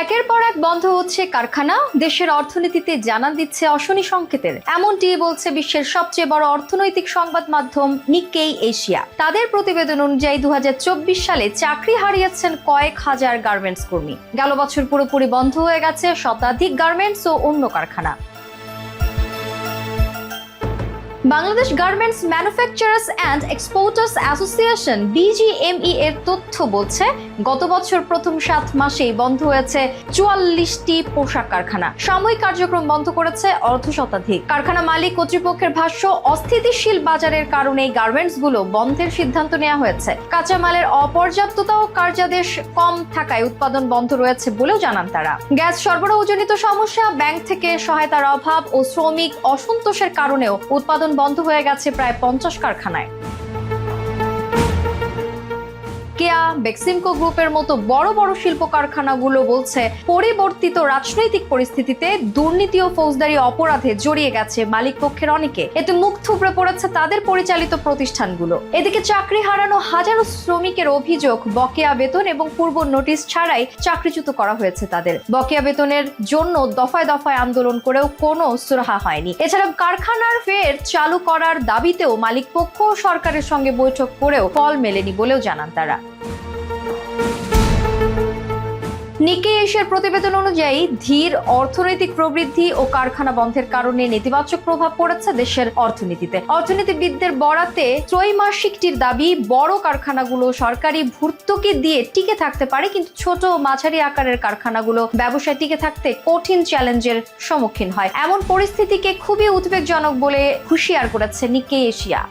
একের পর এক বন্ধ হচ্ছে কারখানা, দেশের অর্থনীতিতে জানান দিচ্ছে অশনি সংকেতের। এমনটি বলছে বিশ্বের সবচেয়ে বড় অর্থনৈতিক সংবাদ মাধ্যম নিক্কেই এশিয়া। তাদের প্রতিবেদন অনুযায়ী 2024 সালে চাকরি হারিয়েছেন কয়েক হাজার গার্মেন্টস কর্মী। গেল বছর পুরোপুরি বন্ধ হয়ে গেছে শতাধিক গার্মেন্টস ও অন্য কারখানা। Bangladesh garments manufacturers and exporters association BGME এর তথ্য বলছে, গত বছর প্রথম 7 মাসেই বন্ধ হয়েছে 44টি পোশাক কারখানা। সাময়িক কার্যক্রম বন্ধ করেছে অর্ধশতাধিক কারখানা। মালিক কর্তৃপক্ষের ভাষ্য, অস্থিতিশীল বাজারের কারণে গার্মেন্টসগুলো বন্ধের সিদ্ধান্ত নেওয়া হয়েছে। কাঁচামালের অপর্যাপ্ততা ও কার্যাদেশ কম থাকায় উৎপাদন বন্ধ রয়েছে বলেও জানান তারা। গ্যাস সরবরাহজনিত সমস্যা, ব্যাংক থেকে সহায়তার অভাব ও শ্রমিক অসন্তোষের কারণেও উৎপাদন বন্ধ হয়ে গেছে প্রায় 50 কারখানায়। কেয়া, বেক্সিমকো গ্রুপের মতো বড় বড় শিল্প কারখানাগুলো বলছে, পরিবর্তিত রাজনৈতিক পরিস্থিতিতে দুর্নীতি ও ফৌজদারি অপরাধে জড়িয়ে গেছে মালিক পক্ষের অনেকে। এতে মুখ থুবড়ে পড়েছে তাদের পরিচালিত প্রতিষ্ঠানগুলো। এদিকে চাকরি হারানো হাজারো শ্রমিকের অভিযোগ, বকেয়া বেতন এবং পূর্ব নোটিশ ছাড়াই চাকরিচ্যুত করা হয়েছে তাদের। বকেয়া বেতনের জন্য দফায় দফায় আন্দোলন করেও কোনো সুরাহা হয়নি। এছাড়া কারখানার ফের চালু করার দাবিতেও মালিক পক্ষ ও সরকারের সঙ্গে বৈঠক করেও ফল মেলেনি বলেও জানান তারা। নিক্কেই এশিয়ার প্রতিবেদন অনুযায়ী ধীর অর্থনৈতিক প্রবৃদ্ধি ও কারখানা বন্ধের কারণে নেতিবাচক প্রভাব পড়েছে দেশের অর্থনীতিতে। অর্থনীতিবিদদের বরাতে ত্রৈমাসিকটির দাবি, বড় কারখানাগুলো সরকারি ভর্তুকি দিয়ে টিকে থাকতে পারে, কিন্তু ছোট ও মাঝারি আকারের কারখানাগুলো ব্যবসায় টিকে থাকতে কঠিন চ্যালেঞ্জের সম্মুখীন হয়। এমন পরিস্থিতিকে খুবই উদ্বেগজনক বলে হুঁশিয়ার করেছে নিক্কেই এশিয়া।